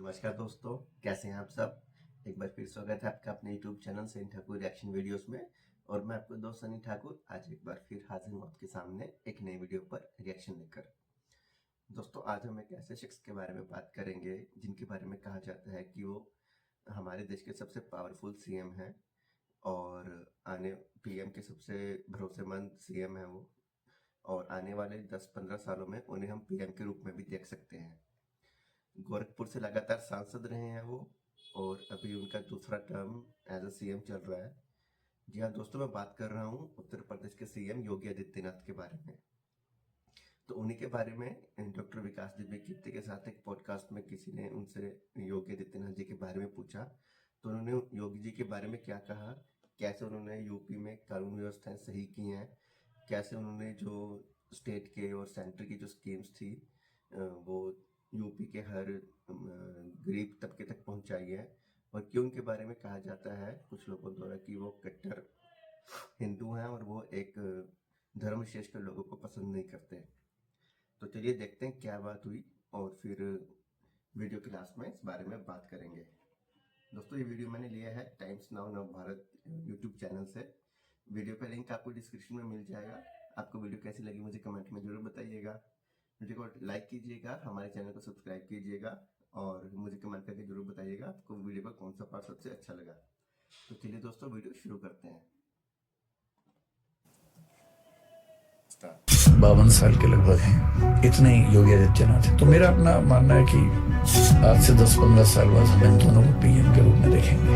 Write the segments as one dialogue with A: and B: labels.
A: नमस्कार दोस्तों, कैसे हैं आप सब। एक बार फिर स्वागत है आपका अपने YouTube channel Sunny Thakur reaction videos में। और मैं आपको दोस्त सनी ठाकुर आज एक बार फिर हाजिर हूँ आपके सामने एक नई वीडियो पर रिएक्शन लेकर। दोस्तों, आज हम एक ऐसे शख्स के बारे में बात करेंगे जिनके बारे में कहा जाता है कि वो हमारे देश के सबसे पावरफुल सीएम हैं और आने पीएम के सबसे भरोसेमंद सीएम है वो। और आने वाले 10-15 सालों में उन्हें हम पीएम के रूप में भी देख सकते हैं। गोरखपुर से लगातार सांसद रहे हैं वो और अभी उनका दूसरा टर्म एज अ सीएम चल रहा है। जी हाँ दोस्तों, मैं बात कर रहा हूँ उत्तर प्रदेश के सीएम योगी आदित्यनाथ के बारे में। तो उन्हीं के बारे में डॉक्टर विकास दिव्य कीर्ति के साथ एक पॉडकास्ट में किसी ने उनसे योगी आदित्यनाथ जी के बारे में पूछा, तो उन्होंने योगी जी के बारे में क्या कहा, कैसे उन्होंने यूपी में कानून व्यवस्थाएं सही की हैं, कैसे उन्होंने जो स्टेट के और सेंटर की जो स्कीम्स थी वो यूपी के हर गरीब तबके तक पहुंचाई है, और क्यों उनके बारे में कहा जाता है कुछ लोगों द्वारा कि वो कट्टर हिंदू हैं और वो एक धर्म श्रेष्ठ लोगों को पसंद नहीं करते। तो चलिए देखते हैं क्या बात हुई और फिर वीडियो के लास्ट में इस बारे में बात करेंगे। दोस्तों, ये वीडियो मैंने लिया है टाइम्स नाउ नव भारत यूट्यूब चैनल से। वीडियो का लिंक आपको डिस्क्रिप्शन में मिल जाएगा। आपको वीडियो कैसी लगी मुझे कमेंट में जरूर बताइएगा। वीडियो को लाइक कीजिएगा, हमारे चैनल को सब्सक्राइब कीजिएगा और मुझे कमेंट करके जरूर बताइएगा आपको वीडियो का कौन सा पार्ट सबसे अच्छा लगा। तो चलिए दोस्तों, वीडियो शुरू करते हैं।
B: 52 साल के लगभग हैं, इतने ही योगी आदित्यनाथ है। तो मेरा अपना मानना है कि आज से 10-15 साल बाद हम इन दोनों को पीएम के रूप में देखेंगे।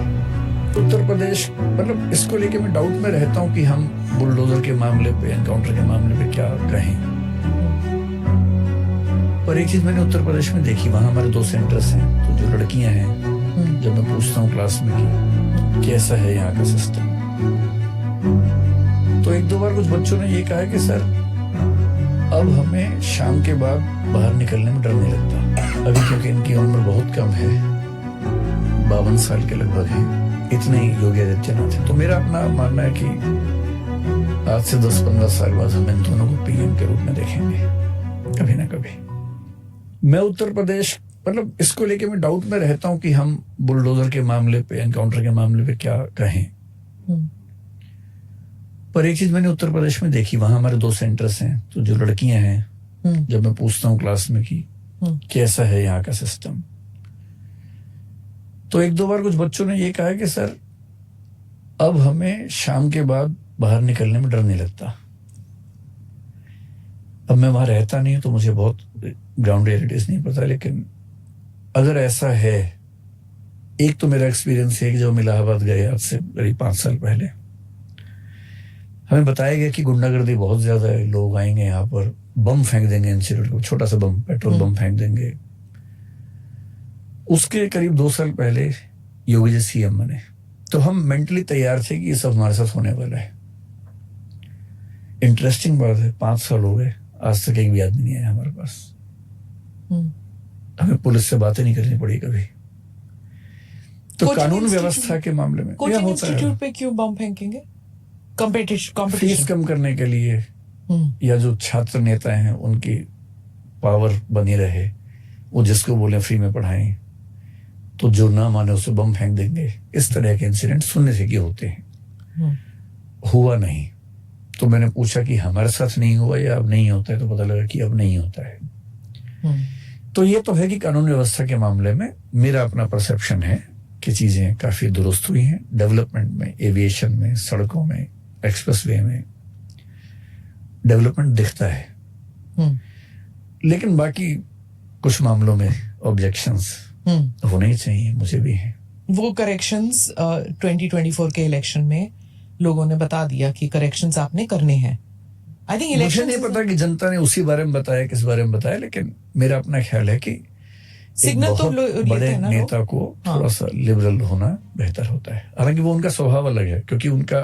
B: उत्तर प्रदेश मतलब इसको लेके मैं डाउट में रहता हूँ कि हम बुलडोजर के मामले पे, एनकाउंटर के मामले पे क्या कहें। पर एक चीज मैंने उत्तर प्रदेश में देखी, वहां हमारे 2 सेंटर्स हैं। तो जो लड़कियां हैं, जब मैं पूछता हूँ क्लास में कि कैसा है यहाँ का सिस्टम, तो 1-2 बार कुछ बच्चों ने ये कहा है कि सर अब हमें शाम के बाद बाहर निकलने में डर नहीं लगता। अभी क्योंकि इनकी उम्र बहुत कम है, 52 साल के लगभग हैं, इतने ही योगी आदित्यनाथ है। तो मेरा अपना मानना है कि आज से 10-15 साल बाद हम इन दोनों को पीएम के रूप में देखेंगे कभी ना कभी। मैं उत्तर प्रदेश मतलब इसको लेके मैं डाउट में रहता हूँ कि हम बुलडोजर के मामले पे, एनकाउंटर के मामले पे क्या कहें। पर एक चीज मैंने उत्तर प्रदेश में देखी, वहां हमारे 2 सेंटर्स हैं। तो जो लड़कियां हैं, जब मैं पूछता हूँ क्लास में कि कैसा है यहाँ का सिस्टम, तो 1-2 बार कुछ बच्चों ने ये कहा है कि सर अब हमें शाम के बाद बाहर निकलने में डर नहीं लगता। अब मैं वहां रहता नहीं तो मुझे बहुत ग्राउंड रियलिटीज नहीं पता, लेकिन अगर ऐसा है, एक तो मेरा एक्सपीरियंस है कि जब हम इलाहाबाद गए आज से करीब 5 साल पहले, हमें बताया गया कि गुंडागर्दी बहुत ज्यादा है, लोग आएंगे यहाँ पर बम फेंक देंगे, इंसिडेंट को छोटा सा बम, पेट्रोल बम फेंक देंगे। उसके करीब 2 साल पहले योगी जी सीएम बने, तो हम मेंटली तैयार थे कि ये सब हमारे साथ होने वाला है। इंटरेस्टिंग बात है, 5 साल हो गए, आज तक एक भी आदमी नहीं आया हमारे पास। हमें पुलिस से बातें नहीं करनी पड़ी कभी। तो कानून व्यवस्था के मामले में
C: कोचिंग इंस्टीट्यूट पे क्यों बम फेंकेंगे?
B: फीस कम करने के लिए, या जो छात्र नेता हैं उनकी पावर बनी रहे, वो जिसको बोले फ्री में पढ़ाएं, तो जो ना माने उसे बम फेंक देंगे। इस तरह के इंसिडेंट सुनने से क्यों होते हैं, हुआ नहीं। तो मैंने पूछा कि हमारे साथ नहीं हुआ या अब नहीं होता है, तो पता लगा कि अब नहीं होता है। तो ये तो है कि कानून व्यवस्था के मामले में मेरा अपना परसेप्शन है कि चीजें काफी दुरुस्त हुई हैं। डेवलपमेंट में, एविएशन में, सड़कों में, एक्सप्रेसवे में डेवलपमेंट दिखता है। लेकिन बाकी कुछ मामलों में ऑब्जेक्शंस होने ही चाहिए, मुझे भी हैं।
C: वो करेक्शंस 2024 के इलेक्शन में लोगों ने बता दिया कि करेक्शंस आपने करने हैं। आई थिंक
B: मुझे नहीं पता कि जनता ने उसी बारे में बताया, किस बारे में बताया, लेकिन मेरा अपना ख्याल है कि
C: सिग्नल तो
B: बड़े नेता को थोड़ा सा लिबरल होना बेहतर होता है। हालांकि वो उनका स्वभाव अलग है, क्योंकि उनका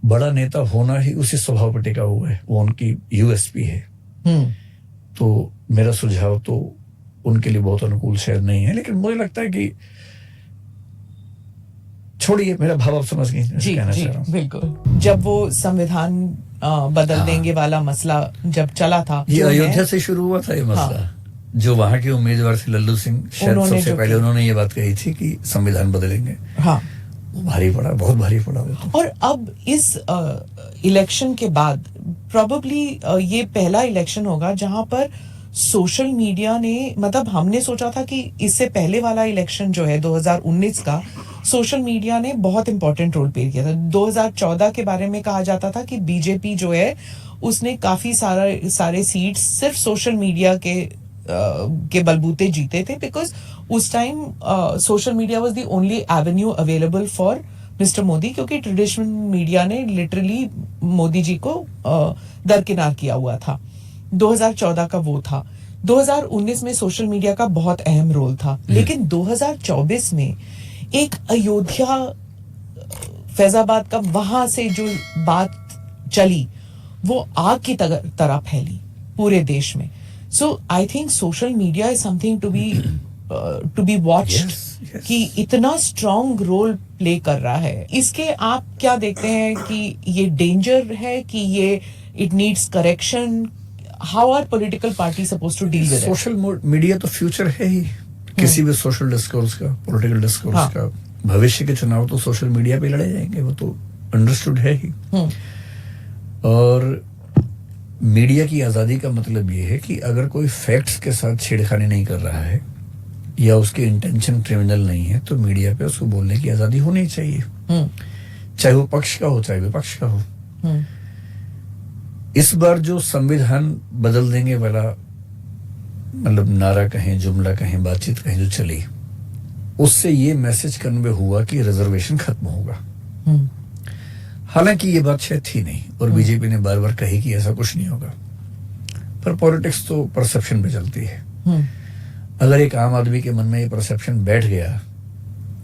B: बड़ा नेता होना ही उसी स्वभाव पर टिका हुआ है, वो उनकी यूएसपी है। तो मेरा सुझाव तो उनके लिए बहुत अनुकूल शायद नहीं है, लेकिन मुझे लगता है कि छोड़िए, मेरा भाव आप समझ गए।
C: जी, बिल्कुल। जब वो संविधान बदल देंगे वाला मसला जब चला था,
B: ये अयोध्या से शुरू हुआ था ये मसला। जो वहां के उम्मीदवार थे लल्लू सिंह, शायद
C: उन्होंने
B: सबसे
C: जो
B: पहले
C: किया।
B: उन्होंने ये बात कही थी कि संविधान बदलेंगे।
C: हाँ,
B: वो भारी पड़ा, बहुत भारी पड़ा वो तो।
C: और अब इस इलेक्शन के बाद प्रोबेबली ये पहला इलेक्शन होगा जहां पर सोशल मीडिया ने, मतलब हमने सोचा था कि इससे पहले वाला इलेक्शन जो है 2019 का, सोशल मीडिया ने बहुत इंपॉर्टेंट रोल प्ले किया था। 2014 के बारे में कहा जाता था कि बीजेपी जो है उसने काफी सारे सीट्स सिर्फ सोशल मीडिया के बलबूते जीते थे, बिकॉज उस time social media was the only Avenue available for mister Modi, क्योंकि ट्रेडिशनल मीडिया ने लिटरली मोदी जी को दरकिनार किया हुआ था। 2014 का वो था। 2019 में सोशल मीडिया का बहुत अहम रोल था, लेकिन 2024 में एक अयोध्या फैजाबाद का वहां से जो बात चली वो आग की तरह फैली पूरे देश में। So I think social media is something to be watched,
B: Yes.
C: कि इतना स्ट्रॉन्ग रोल प्ले कर रहा है। इसके आप क्या देखते हैं कि ये डेंजर है कि ये it needs correction? How are political party suppose to deal with it?
B: Social media तो फ्यूचर है ही किसी भी सोशल डिस्कोर्स का, पॉलिटिकल डिस्कोर्स
C: हाँ।
B: का। भविष्य के चुनाव तो सोशल मीडिया पे लड़े जाएंगे, वो तो अंडरस्टूड है ही। और मीडिया की आजादी का मतलब ये है कि अगर कोई फैक्ट्स के साथ छेड़खानी नहीं कर रहा है या उसके इंटेंशन क्रिमिनल नहीं है, तो मीडिया पे उसको बोलने की आजादी होनी चाहिए, चाहे वो पक्ष का हो चाहे विपक्ष का हो। इस बार जो संविधान बदल देंगे वाला मतलब नारा कहें, जुमला कहें, बातचीत कहें जो चली, उससे ये मैसेज कन्वे हुआ कि रिजर्वेशन खत्म होगा। हालांकि ये बात शायद थी नहीं, और बीजेपी ने बार बार कही कि ऐसा कुछ नहीं होगा, पर पॉलिटिक्स तो परसेप्शन पे चलती है। अगर एक आम आदमी के मन में ये परसेप्शन बैठ गया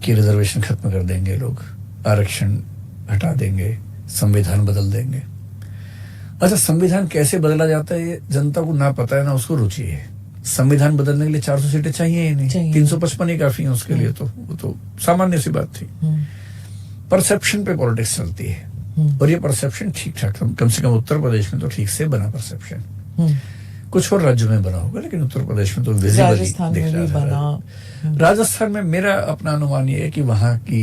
B: कि रिजर्वेशन खत्म कर देंगे लोग, आरक्षण हटा देंगे, संविधान बदल देंगे। अच्छा, संविधान कैसे बदला जाता है ये जनता को ना पता है ना उसको रुचि है। संविधान बदलने के लिए 400 सीटें चाहिए ही नहीं, 355 ही काफी है उसके लिए, तो वो तो सामान्य सी बात थी। परसेप्शन पे पॉलिटिक्स चलती है, और ये परसेप्शन ठीक ठाक, कम से कम उत्तर प्रदेश में तो ठीक से बना परसेप्शन। कुछ और राज्यों में बना होगा, लेकिन उत्तर प्रदेश में तो विजिबली दिख रहा था। राजस्थान में मेरा अपना अनुमान ये है कि वहां की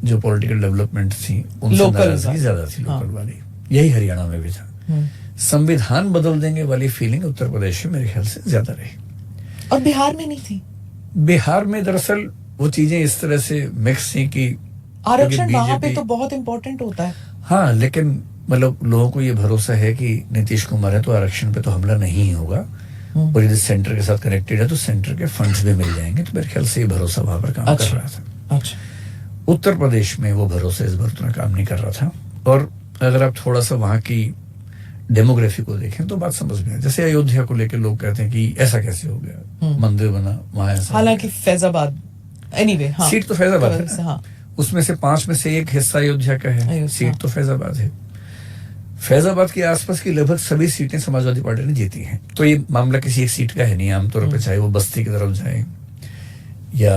B: जो पॉलिटिकल डेवलपमेंट थी उनसे नाराजगी ज्यादा थी, लोकल वाली। यही हरियाणा में भी था। संविधान बदल देंगे वाली फीलिंग उत्तर प्रदेश में मेरे ख्याल से ज्यादा रही,
C: और बिहार में नहीं थी।
B: बिहार में दरअसल वो चीजें इस तरह से मिक्स थी कि
C: आरक्षण वहां पे तो बहुत इंपॉर्टेंट होता है।
B: हाँ, लेकिन मतलब लोगों को ये भरोसा है कि नीतीश कुमार है तो आरक्षण पे तो हमला नहीं होगा, और यदि सेंटर के साथ कनेक्टेड है तो सेंटर के फंड्स भी मिल जाएंगे, तो मेरे ख्याल से ये भरोसा वहां पर काम कर रहा था।
C: अच्छा,
B: उत्तर प्रदेश में वो भरोसा इस बार उतना काम नहीं कर रहा था। और अगर आप थोड़ा सा वहां की डेमोग्राफी को देखें तो बात समझ में, जैसे अयोध्या को लेकर लोग कहते हैं कि ऐसा कैसे हो गया, मंदिर बना वहां ऐसा,
C: हालांकि फैजाबाद एनीवे
B: सीट तो फैजाबाद है,
C: हाँ,
B: उसमें से 5 में से 1 हिस्सा अयोध्या का है, सीट तो फैजाबाद है। फैजाबाद के आसपास की लगभग सभी सीटें समाजवादी पार्टी ने जीती हैं, तो ये मामला किसी एक सीट का है नहीं आमतौर पर, चाहे वो बस्ती की तरफ जाए या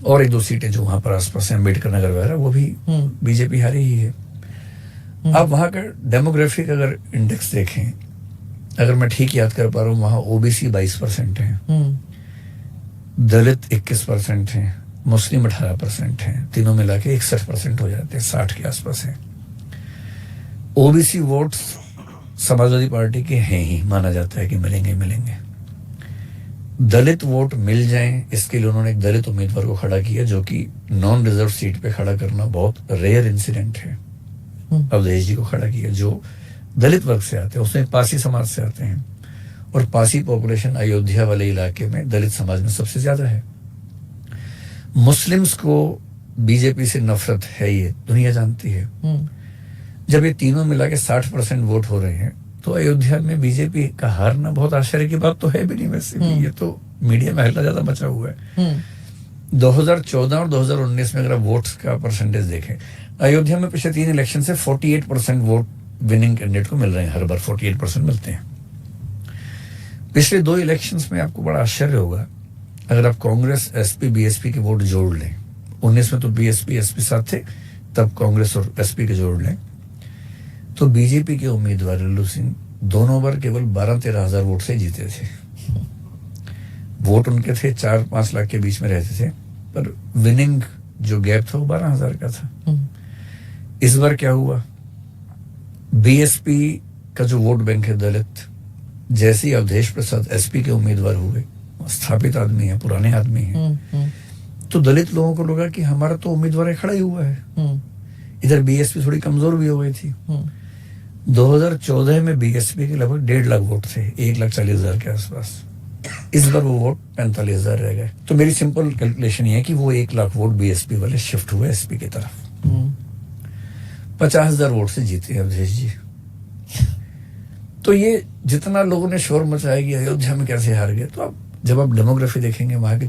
B: और 1-2 सीटें जो वहां पर आसपास है, अम्बेडकर नगर वगैरह, वो भी बीजेपी हारी ही है। अब वहां का डेमोग्राफिक अगर इंडेक्स देखें, अगर मैं ठीक याद कर पा रहा हूँ, वहां ओबीसी 22% है, दलित 21% है, मुस्लिम 18% है, तीनों मिला के 61% हो जाते हैं, 60 के आसपास है। ओबीसी वोट्स समाजवादी पार्टी के हैं ही, माना जाता है कि मिलेंगे। दलित वोट मिल जाएं, इसके लिए उन्होंने एक दलित उम्मीदवार को खड़ा किया, जो कि नॉन रिजर्व सीट पे खड़ा करना बहुत रेयर इंसिडेंट है। अवधेश जी को खड़ा किया, जो दलित वर्ग से आते हैं, उसमें पासी समाज से आते हैं, और पासी पॉपुलेशन अयोध्या वाले इलाके में दलित समाज में सबसे ज्यादा है। मुस्लिम्स को बीजेपी से नफरत है, ये दुनिया जानती है। जब ये तीनों मिला के 60% वोट हो रहे हैं, तो अयोध्या में बीजेपी का हारना बहुत आश्चर्य की बात तो है भी नहीं। वैसे भी ये तो मीडिया में हल्ला ज्यादा मचा हुआ है। 2014 और 2019 में अगर आप वोट्स का परसेंटेज देखें, अयोध्या में पिछले 3 इलेक्शन से 48% वोट विनिंग कैंडिडेट को मिल रहे हैं, हर बार 48% मिलते हैं। पिछले 2 इलेक्शंस में आपको बड़ा आश्चर्य होगा, अगर आप कांग्रेस, एसपी, बीएसपी के वोट जोड़ लें, 19 में तो बीएसपी, एसपी साथ थे, तब कांग्रेस और एसपी के जोड़ लें, तो बीजेपी के उम्मीदवार लल्लू सिंह दोनों बार केवल 12-13 हजार वोट से जीते थे। वोट उनके थे 4-5 लाख के बीच में रहते थे, पर विनिंग जो गैप था वो 12,000 का था। इस बार क्या हुआ, बीएसपी का जो वोट बैंक है दलित, जैसे ही अवधेश प्रसाद एसपी के उम्मीदवार हुए, स्थापित आदमी है, पुराने आदमी है, तो दलित लोगों को लगा कि हमारा तो उम्मीदवार खड़ा ही हुआ है। इधर बीएसपी थोड़ी कमजोर भी हो गई थी। 2014 में बीएसपी के लगभग 1.5 लाख वोट थे, 1,40,000 के आसपास। इस बार वो वोट 45,000 रह गए। तो मेरी सिंपल कैलकुलेशन ये है कि वो 1 लाख वोट बीएसपी वाले शिफ्ट हुए एसपी की तरफ। 50,000 वोट से जीते अवधेश जी। तो ये जितना लोगों ने शोर मचाया कि अयोध्या में कैसे हार गए, तो अब जब आप डेमोग्राफी देखेंगे वहां की,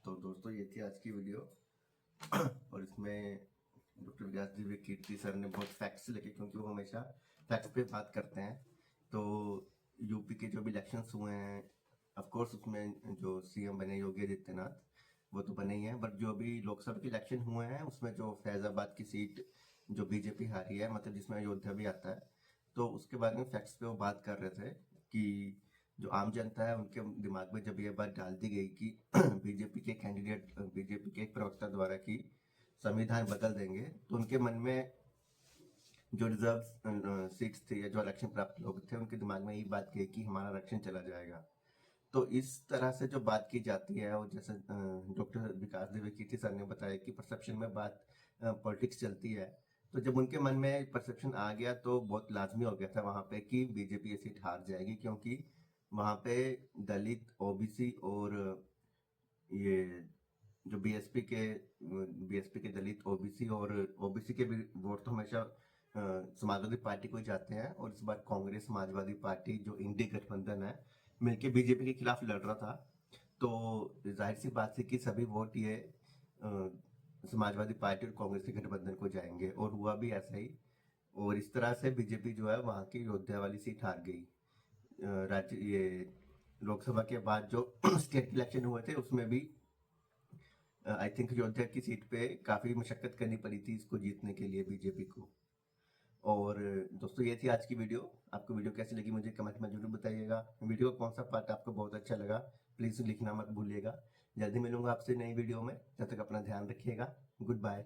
A: तो दोस्तों ये थी आज की वीडियो और इसमें डॉक्टर व्यास जी कीर्ति सर ने बहुत फैक्ट्स लेके, क्योंकि वो हमेशा फैक्ट्स पे बात करते हैं। तो यूपी के जो भी इलेक्शंस हुए हैं, ऑफ कोर्स उसमें जो सीएम बने योगी आदित्यनाथ, वो तो बने ही हैं, बट जो भी लोकसभा के इलेक्शन हुए हैं उसमें जो फैजाबाद की सीट जो बीजेपी हारी है, मतलब जिसमें अयोध्या भी आता है, तो उसके बारे में फैक्ट्स पे वो बात कर रहे थे कि जो आम जनता है उनके दिमाग में जब ये बात डाल दी गई कि बीजेपी के कैंडिडेट, बीजेपी के एक प्रवक्ता द्वारा कि संविधान बदल देंगे, तो उनके मन में जो रिजर्व सीट्स थे या जो आरक्षण प्राप्त लोग थे, उनके दिमाग में यही बात गई कि हमारा आरक्षण चला जाएगा। तो इस तरह से जो बात की जाती है, और जैसे डॉक्टर विकास देवकीर्ति सर ने बताया कि परसेप्शन में बात पॉलिटिक्स चलती है, तो जब उनके मन में परसेप्शन आ गया तो बहुत लाजमी हो गया था वहां पे कि बीजेपी ये सीट हार जाएगी, क्योंकि वहां पे दलित, ओबीसी और ये जो बीएसपी के दलित, ओबीसी और ओबीसी के भी वोट तो हमेशा समाजवादी पार्टी को ही जाते हैं, और इस बार कांग्रेस समाजवादी पार्टी जो इंडी गठबंधन है मिलके बीजेपी के खिलाफ लड़ रहा था। तो जाहिर सी बात थी कि सभी वोट ये समाजवादी पार्टी और कांग्रेस के गठबंधन को जाएंगे, और हुआ भी ऐसा ही। और इस तरह से बीजेपी जो है वहां की अयोध्या वाली सीट हार गई। राज्य ये लोकसभा के बाद जो स्टेट इलेक्शन हुए थे उसमें भी आई थिंक अयोध्या की सीट पे काफी मशक्कत करनी पड़ी थी इसको जीतने के लिए बीजेपी को। और दोस्तों ये थी आज की वीडियो। आपको वीडियो कैसी लगी मुझे कमेंट में जरूर बताइएगा। वीडियो का कौन सा पार्ट आपको बहुत अच्छा लगा प्लीज लिखना मत भूलिएगा। जल्दी मिलूंगा आपसे नई वीडियो में, तब तक अपना ध्यान रखिएगा। Good bye.